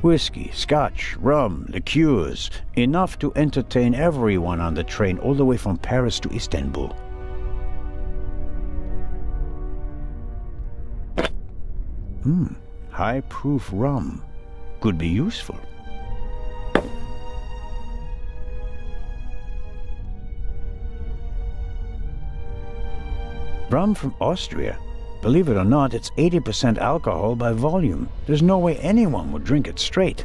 Whiskey, scotch, rum, liqueurs, enough to entertain everyone on the train all the way from Paris to Istanbul. High-proof rum. Could be useful. Rum from Austria. Believe it or not, it's 80% alcohol by volume. There's no way anyone would drink it straight.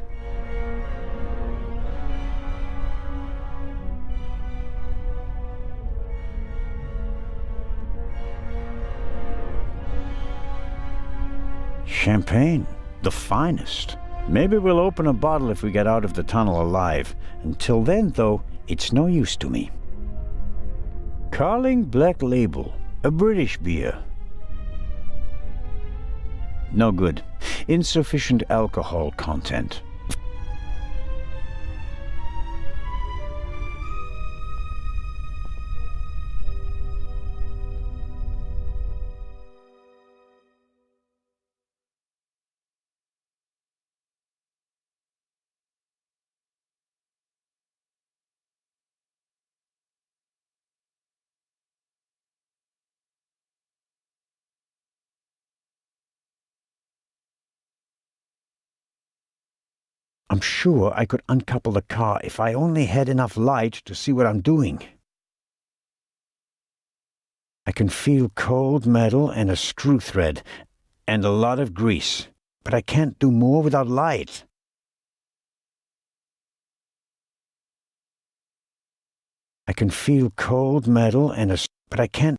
Champagne, the finest. Maybe we'll open a bottle if we get out of the tunnel alive. Until then, though, it's no use to me. Carling Black Label, a British beer. No good. Insufficient alcohol content. I'm sure I could uncouple the car if I only had enough light to see what I'm doing. I can feel cold metal and a screw thread, and a lot of grease, but I can't do more without light. I can feel cold metal and but I can't.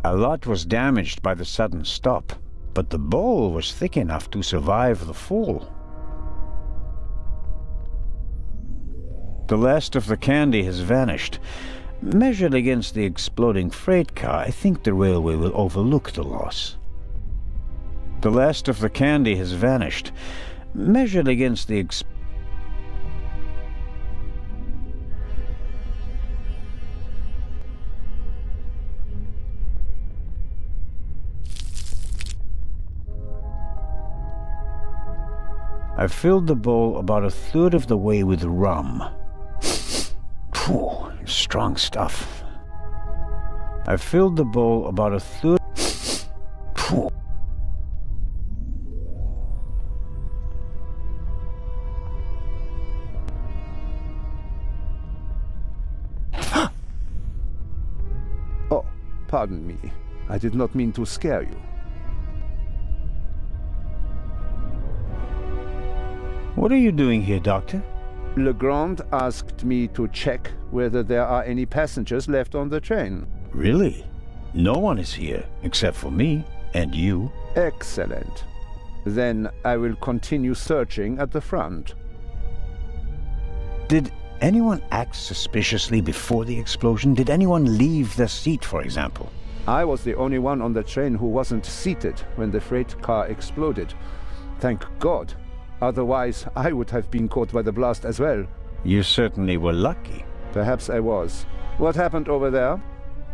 A lot was damaged by the sudden stop, but the bowl was thick enough to survive the fall. The last of the candy has vanished. Measured against the exploding freight car, I think the railway will overlook the loss. The last of the candy has vanished. Measured against the I filled the bowl about a third of the way with rum. Phew, strong stuff. I filled the bowl about a third. Phew. Oh, pardon me. I did not mean to scare you. What are you doing here, Doctor? Legrand asked me to check whether there are any passengers left on the train. Really? No one is here, except for me and you. Excellent. Then I will continue searching at the front. Did anyone act suspiciously before the explosion? Did anyone leave their seat, for example? I was the only one on the train who wasn't seated when the freight car exploded. Thank God. Otherwise, I would have been caught by the blast as well. You certainly were lucky. Perhaps I was. What happened over there?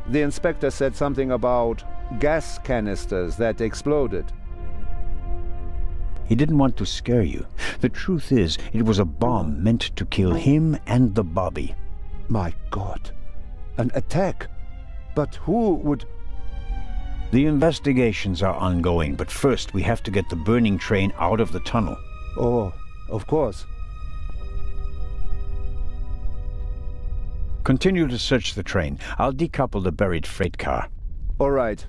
The inspector said something about gas canisters that exploded. He didn't want to scare you. The truth is, it was a bomb meant to kill him and the Bobby. My God. An attack? But who would... The investigations are ongoing, but first we have to get the burning train out of the tunnel. Oh, of course. Continue to search the train. I'll decouple the buried freight car. All right.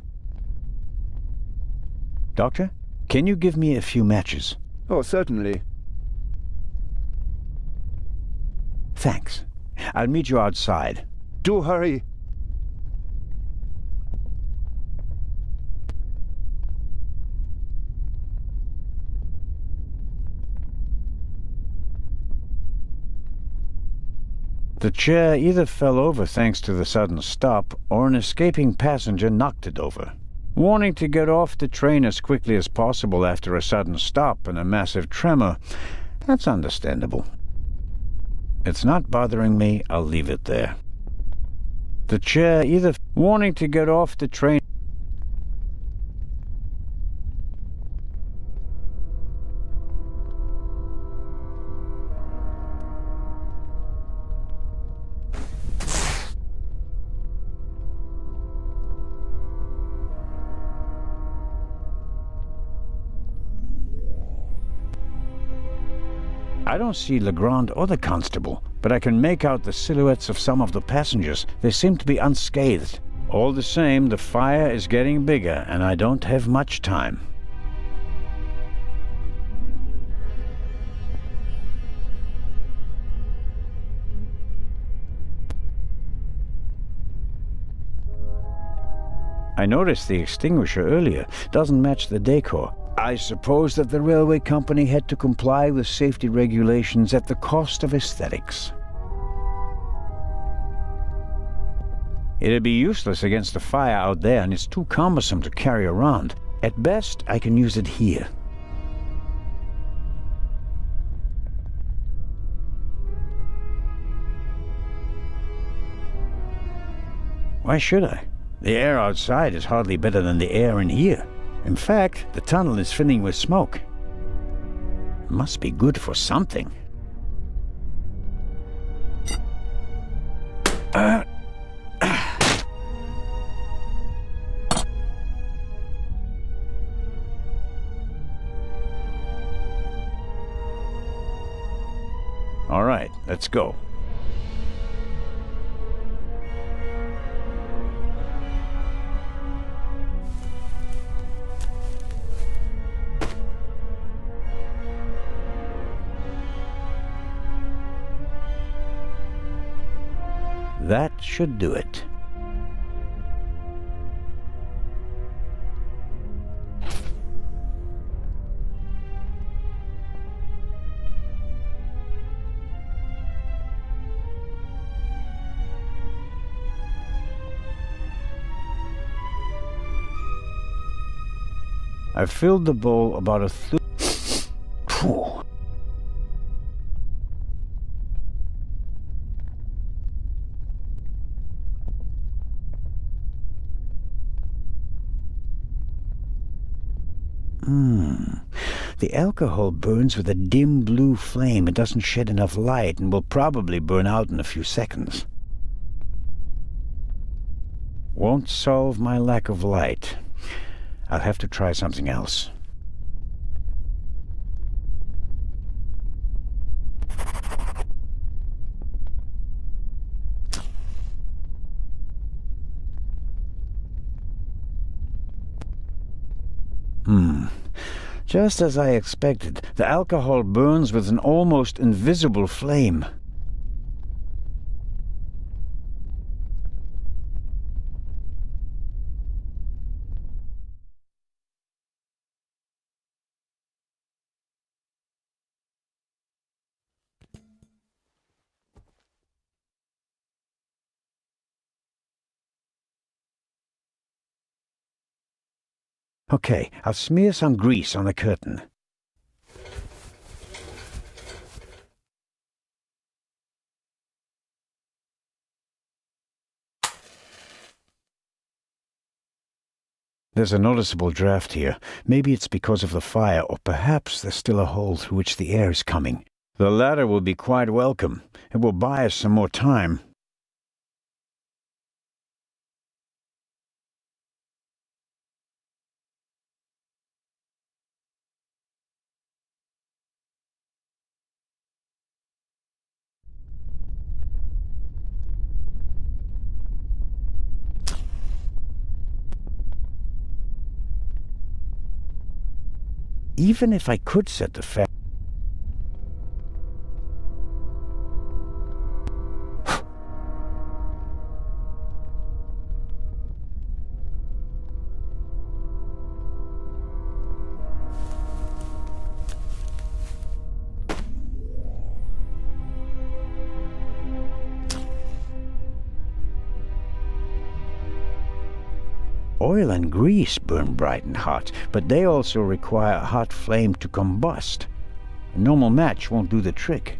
Doctor, can you give me a few matches? Oh, certainly. Thanks. I'll meet you outside. Do hurry. The chair either fell over thanks to the sudden stop, or an escaping passenger knocked it over. wanting to get off the train as quickly as possible after a sudden stop and a massive tremor. That's understandable. It's not bothering me, I'll leave it there. The chair either wanting to get off the train. I don't see Legrand or the constable, but I can make out the silhouettes of some of the passengers. They seem to be unscathed. All the same, the fire is getting bigger, and I don't have much time. I noticed the extinguisher earlier. Doesn't match the decor. I suppose that the railway company had to comply with safety regulations at the cost of aesthetics. It'd be useless against the fire out there, and it's too cumbersome to carry around. At best, I can use it here. Why should I? The air outside is hardly better than the air in here. In fact, the tunnel is filling with smoke. Must be good for something. All right, let's go. That should do it. I've filled the bowl about a third. The alcohol burns with a dim blue flame. It doesn't shed enough light and will probably burn out in a few seconds. Won't solve my lack of light. I'll have to try something else. Just as I expected, the alcohol burns with an almost invisible flame. Okay, I'll smear some grease on the curtain. There's a noticeable draft here. Maybe it's because of the fire, or perhaps there's still a hole through which the air is coming. The latter will be quite welcome. It will buy us some more time. Even if I could set the fan. Oil and grease burn bright and hot, but they also require a hot flame to combust. A normal match won't do the trick.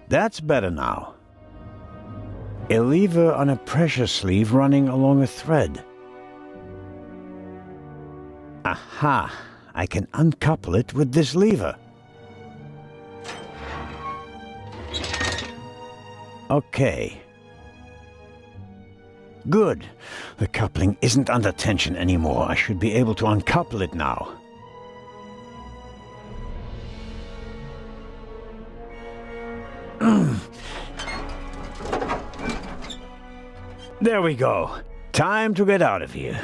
That's better now. A lever on a pressure sleeve running along a thread. Aha! I can uncouple it with this lever. Okay. Good. The coupling isn't under tension anymore. I should be able to uncouple it now. There we go. Time to get out of here.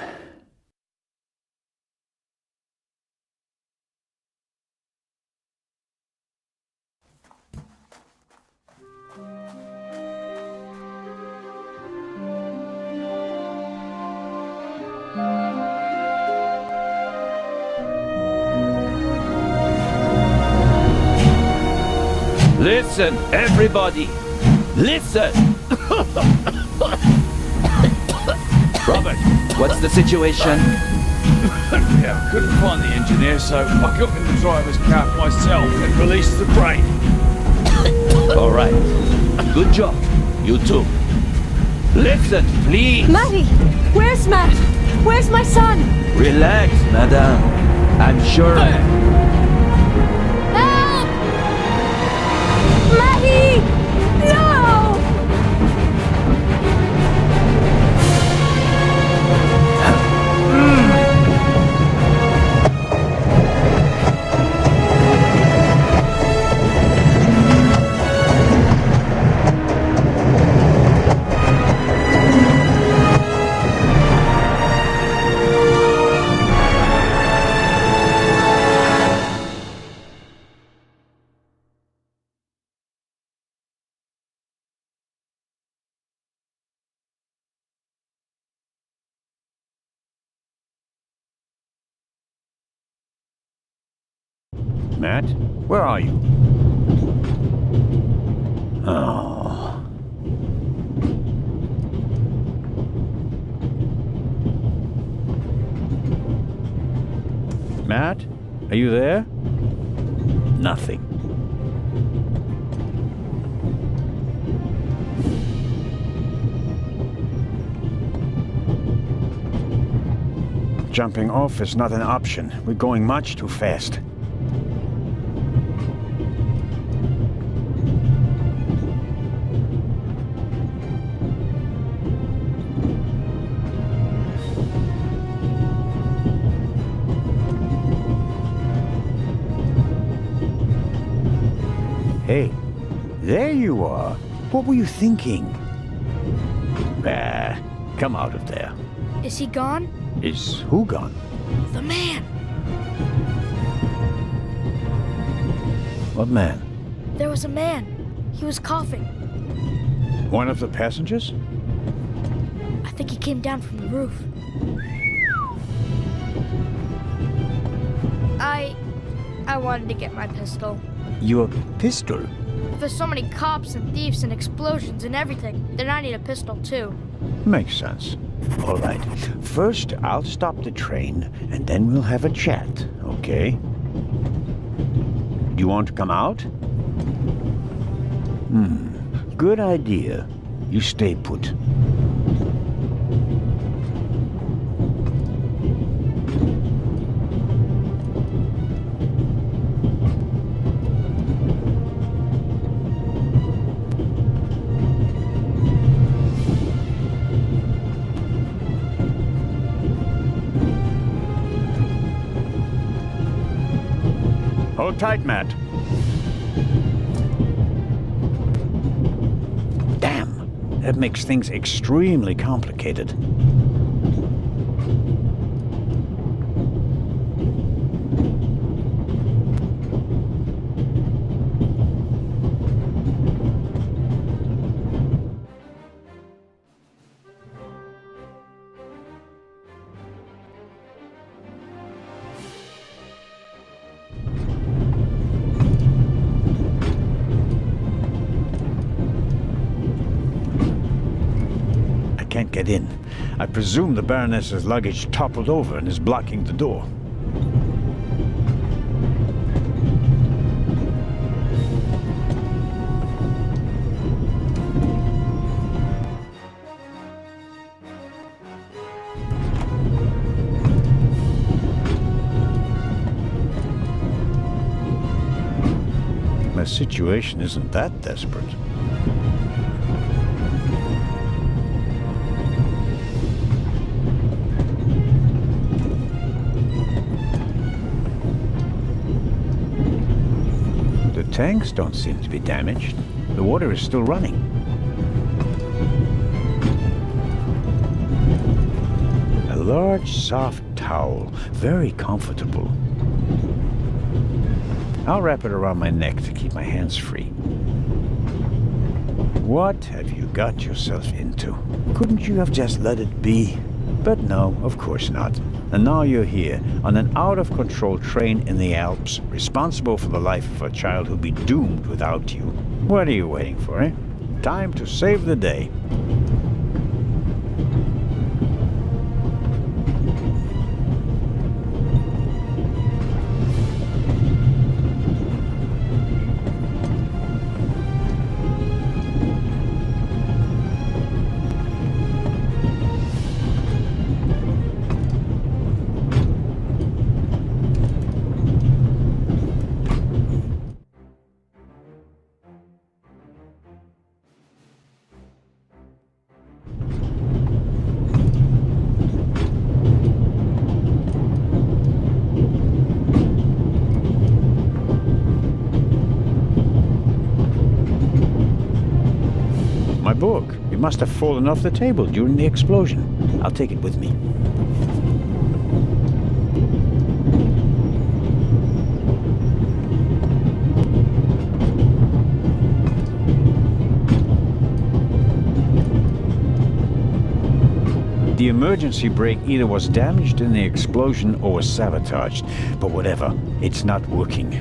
Listen, everybody! Listen! Robert, what's the situation? Yeah, I couldn't find the engineer, so I got in the driver's cab myself and released the brake. All right. Good job. You too. Listen, please. Matty! Where's Matt? Where's my son? Relax, madame. I'm sure... Help! Matty! No! Matt, where are you? Oh. Matt, are you there? Nothing. Jumping off is not an option. We're going much too fast. Hey, there you are. What were you thinking? Come out of there. Is he gone? Is who gone? The man! What man? There was a man. He was coughing. One of the passengers? I think he came down from the roof. I wanted to get my pistol. Your pistol? There's so many cops and thieves and explosions and everything, then I need a pistol too. Makes sense. All right. First, I'll stop the train, and then we'll have a chat, okay? Do you want to come out? Good idea. You stay put. Hold tight, Matt. That makes things extremely complicated. Can't get in. I presume the Baroness's luggage toppled over and is blocking the door. My situation isn't that desperate. Tanks don't seem to be damaged. The water is still running. A large, soft towel. Very comfortable. I'll wrap it around my neck to keep my hands free. What have you got yourself into? Couldn't you have just let it be? But no, of course not. And now you're here, on an out-of-control train in the Alps, responsible for the life of a child who'll be doomed without you. What are you waiting for, eh? Time to save the day. My book. It must have fallen off the table during the explosion. I'll take it with me. The emergency brake either was damaged in the explosion or was sabotaged. But whatever, it's not working.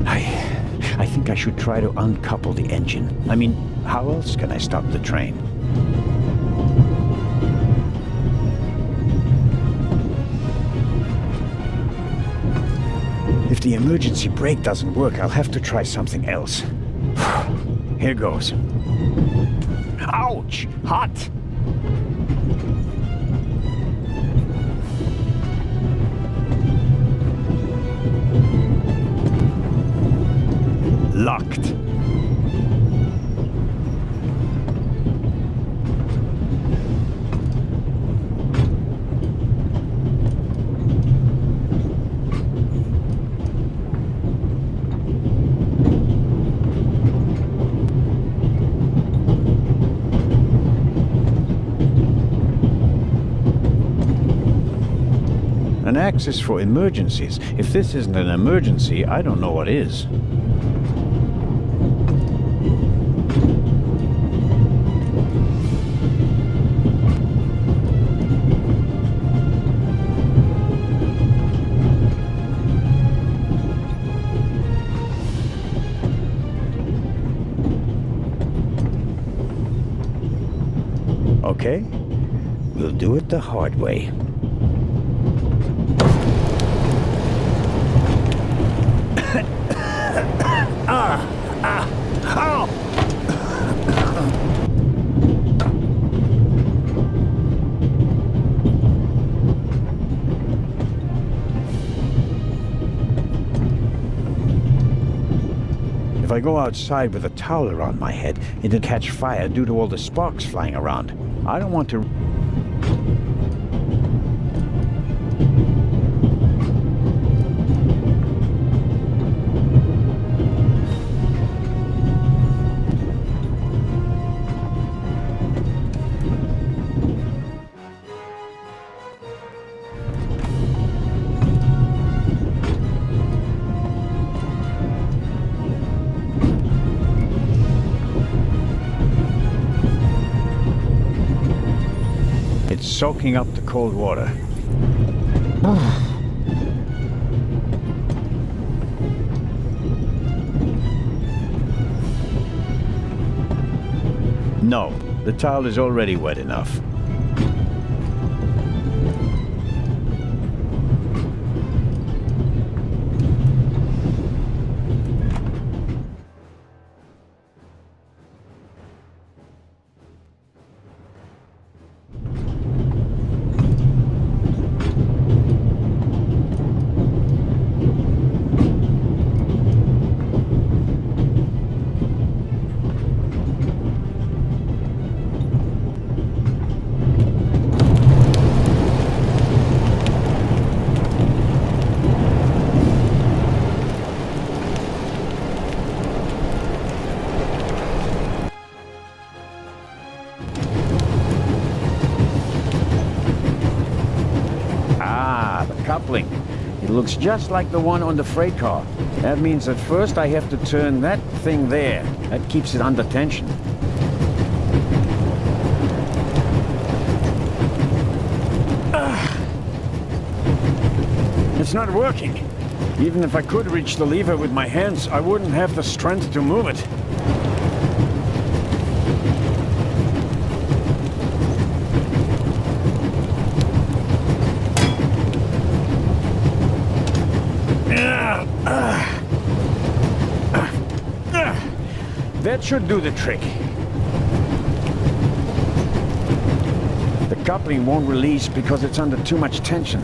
I think I should try to uncouple the engine. I mean, how else can I stop the train? If the emergency brake doesn't work, I'll have to try something else. Here goes. Ouch! Hot! Locked. An axe is for emergencies. If this isn't an emergency, I don't know what is. Okay, we'll do it the hard way. If I go outside with a towel around my head, it'll catch fire due to all the sparks flying around. I don't want to... soaking up the cold water. No, the towel is already wet enough. Coupling. It looks just like the one on the freight car. That means at first I have to turn that thing there. That keeps it under tension. It's not working. Even if I could reach the lever with my hands, I wouldn't have the strength to move it. That should do the trick. The coupling won't release because it's under too much tension.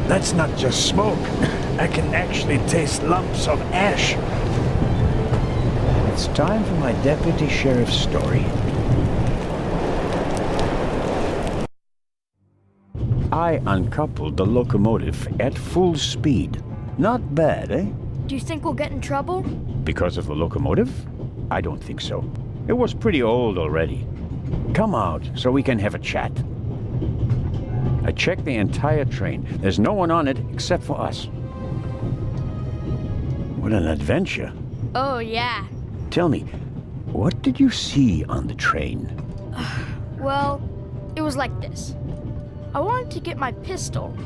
That's not just smoke. I can actually taste lumps of ash. It's time for my deputy sheriff's story. I uncoupled the locomotive at full speed. Not bad, eh? Do you think we'll get in trouble? Because of the locomotive? I don't think so. It was pretty old already. Come out so we can have a chat. I checked the entire train. There's no one on it except for us. What an adventure. Oh, yeah. Tell me, what did you see on the train? Well, it was like this. I wanted to get my pistol.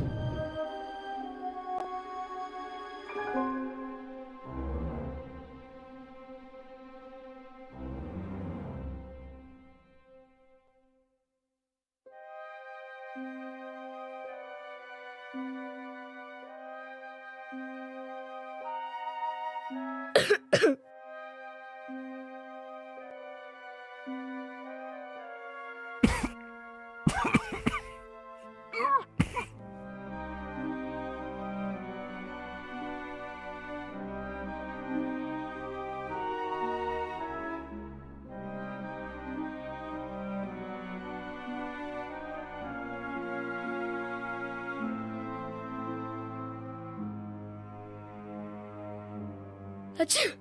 Achoo!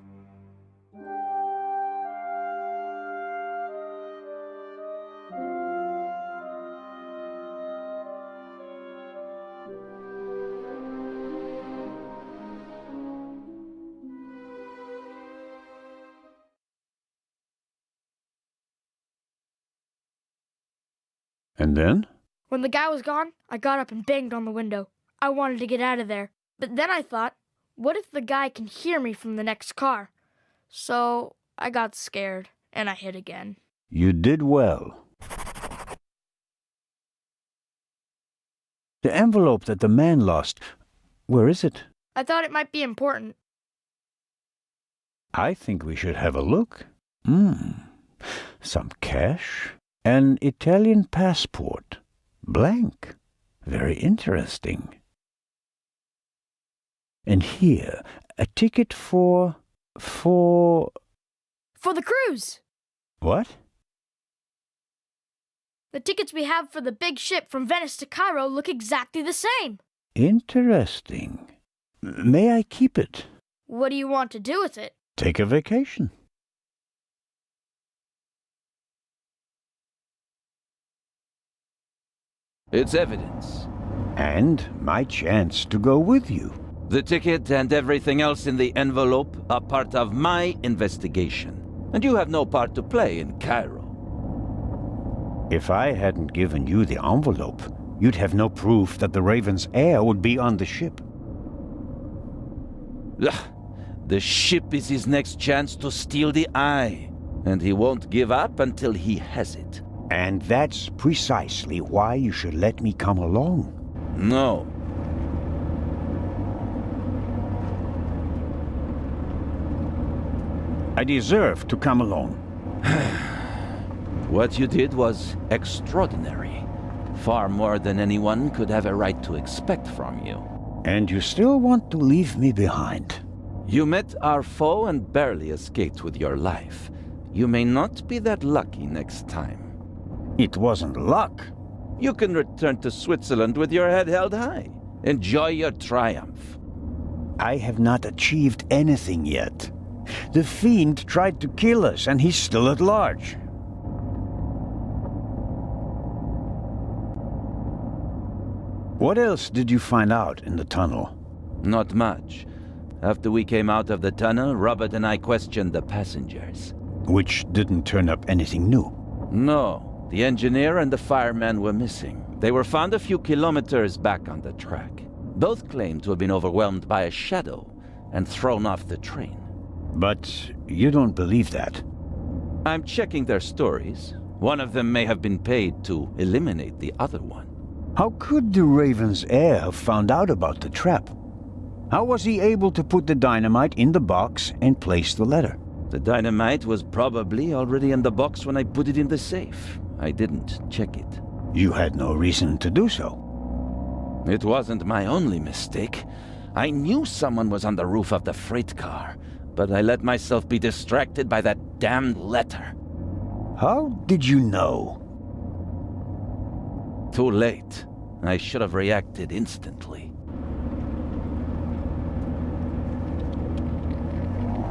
And then? When the guy was gone, I got up and banged on the window. I wanted to get out of there. But then I thought, what if the guy can hear me from the next car? So I got scared, and I hid again. You did well. The envelope that the man lost, where is it? I thought it might be important. I think we should have a look. Some cash. An Italian passport. Blank. Very interesting. And here, a ticket for For the cruise! What? The tickets we have for the big ship from Venice to Cairo look exactly the same. Interesting. May I keep it? What do you want to do with it? Take a vacation. It's evidence. And my chance to go with you. The ticket and everything else in the envelope are part of my investigation. And you have no part to play in Cairo. If I hadn't given you the envelope, you'd have no proof that the Raven's heir would be on the ship. Ugh, the ship is his next chance to steal the eye. And he won't give up until he has it. And that's precisely why you should let me come along. No. I deserve to come along. What you did was extraordinary. Far more than anyone could have a right to expect from you. And you still want to leave me behind. You met our foe and barely escaped with your life. You may not be that lucky next time. It wasn't luck. You can return to Switzerland with your head held high. Enjoy your triumph. I have not achieved anything yet. The Fiend tried to kill us, and he's still at large. What else did you find out in the tunnel? Not much. After we came out of the tunnel, Robert and I questioned the passengers. Which didn't turn up anything new. No, the engineer and the fireman were missing. They were found a few kilometers back on the track. Both claimed to have been overwhelmed by a shadow and thrown off the train. But you don't believe that. I'm checking their stories. One of them may have been paid to eliminate the other one. How could the Raven's heir have found out about the trap? How was he able to put the dynamite in the box and place the letter? The dynamite was probably already in the box when I put it in the safe. I didn't check it. You had no reason to do so. It wasn't my only mistake. I knew someone was on the roof of the freight car, but I let myself be distracted by that damned letter. How did you know? Too late. I should have reacted instantly.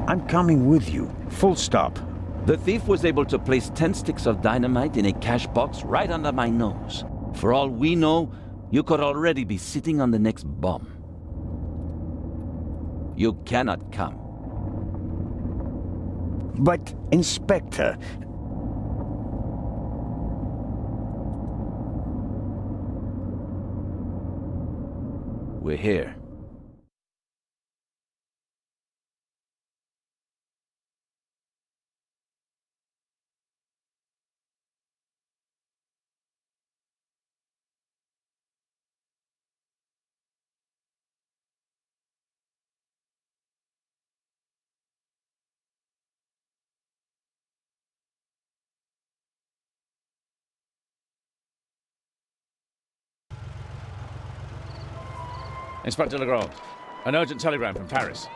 I'm coming with you. Full stop. The thief was able to place 10 sticks of dynamite in a cash box right under my nose. For all we know, you could already be sitting on the next bomb. You cannot come. But, Inspector... We're here. Inspector Legrand, an urgent telegram from Paris.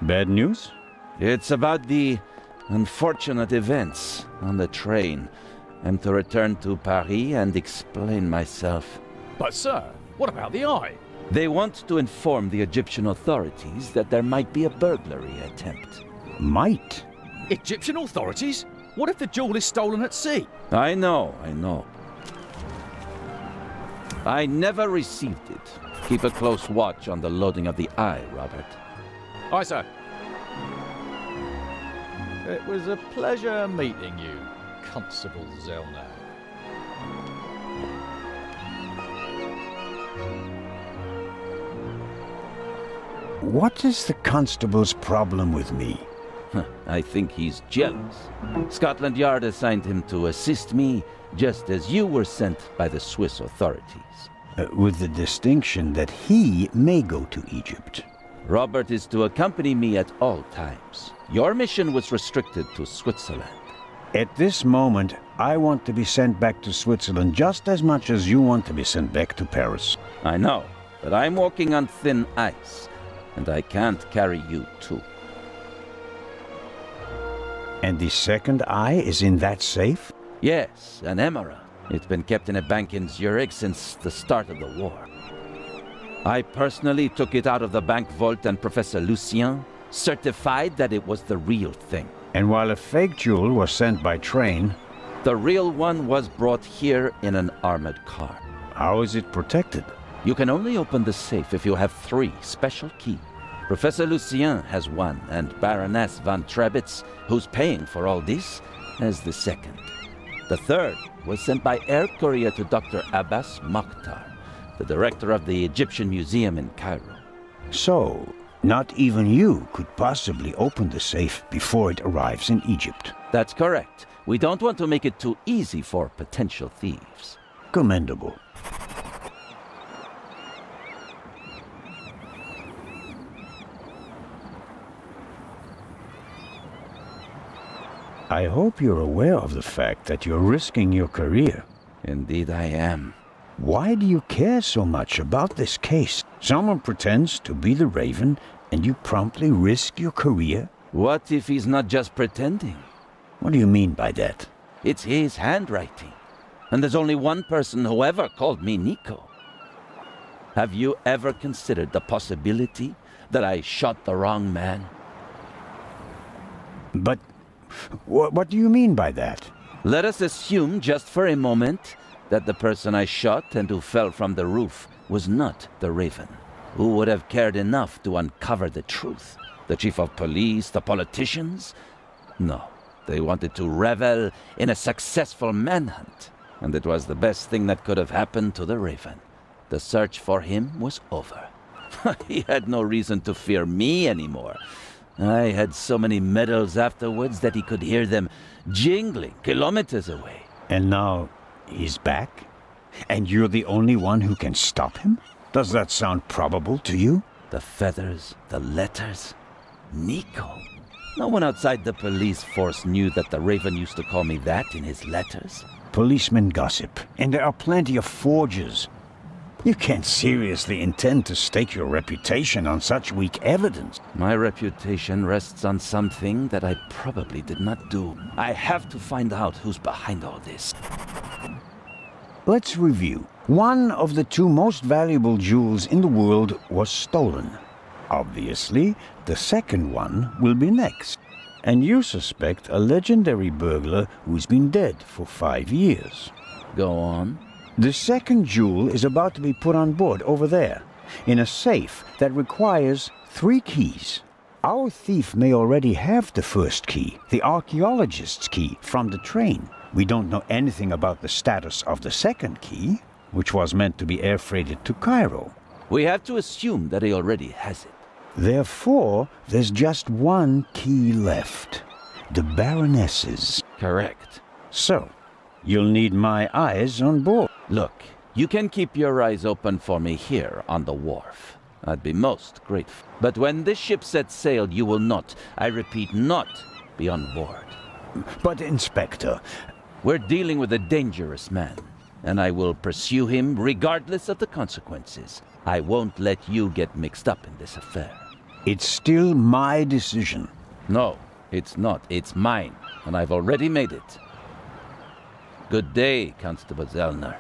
Bad news? It's about the unfortunate events on the train. I'm to return to Paris and explain myself. But sir, what about the eye? They want to inform the Egyptian authorities that there might be a burglary attempt. Might? Egyptian authorities? What if the jewel is stolen at sea? I know. I never received it. Keep a close watch on the loading of the eye, Robert. Aye, sir. It was a pleasure meeting you, Constable Zelna. What is the constable's problem with me? I think he's jealous. Scotland Yard assigned him to assist me, just as you were sent by the Swiss authorities. With the distinction that he may go to Egypt. Robert is to accompany me at all times. Your mission was restricted to Switzerland. At this moment, I want to be sent back to Switzerland just as much as you want to be sent back to Paris. I know, but I'm walking on thin ice, and I can't carry you too. And the second eye is in that safe? Yes, an emerald. It's been kept in a bank in Zurich since the start of the war. I personally took it out of the bank vault, and Professor Lucien certified that it was the real thing. And while a fake jewel was sent by train, The real one was brought here in an armored car. how is it protected? You can only open the safe if you have 3 special keys. Professor Lucien has one, and Baroness von Trebitz, who's paying for all this, has the second. The third was sent by air courier to Dr. Abbas Mokhtar, the director of the Egyptian Museum in Cairo. So, not even you could possibly open the safe before it arrives in Egypt. That's correct. We don't want to make it too easy for potential thieves. Commendable. I hope you're aware of the fact that you're risking your career. Indeed I am. Why do you care so much about this case? Someone pretends to be the Raven, and you promptly risk your career? What if he's not just pretending? What do you mean by that? It's his handwriting. And there's only one person who ever called me Nico. Have you ever considered the possibility that I shot the wrong man? But what do you mean by that? Let us assume just for a moment that the person I shot and who fell from the roof was not the Raven. Who would have cared enough to uncover the truth? The chief of police, the politicians? No, they wanted to revel in a successful manhunt. And it was the best thing that could have happened to the Raven. The search for him was over. He had no reason to fear me anymore. I had so many medals afterwards that he could hear them jingling kilometers away. And now he's back? And you're the only one who can stop him? Does that sound probable to you? The feathers, the letters. Nico. No one outside the police force knew that the Raven used to call me that in his letters. Policemen gossip, and there are plenty of forgers. You can't seriously intend to stake your reputation on such weak evidence. My reputation rests on something that I probably did not do. I have to find out who's behind all this. Let's review. One of the 2 most valuable jewels in the world was stolen. Obviously, the second one will be next. And you suspect a legendary burglar who's been dead for 5 years. Go on. The second jewel is about to be put on board over there, in a safe that requires 3 keys. Our thief may already have the first key, the archaeologist's key, from the train. We don't know anything about the status of the second key, which was meant to be air freighted to Cairo. We have to assume that he already has it. Therefore, there's just 1 key left, the Baroness's. Correct. So, you'll need my eyes on board. Look, you can keep your eyes open for me here on the wharf. I'd be most grateful. But when this ship sets sail, you will not, I repeat, not be on board. But, Inspector, We're dealing with a dangerous man, and I will pursue him regardless of the consequences. I won't let you get mixed up in this affair. it's still my decision. No, it's not. It's mine, and I've already made it. Good day, Constable Zellner.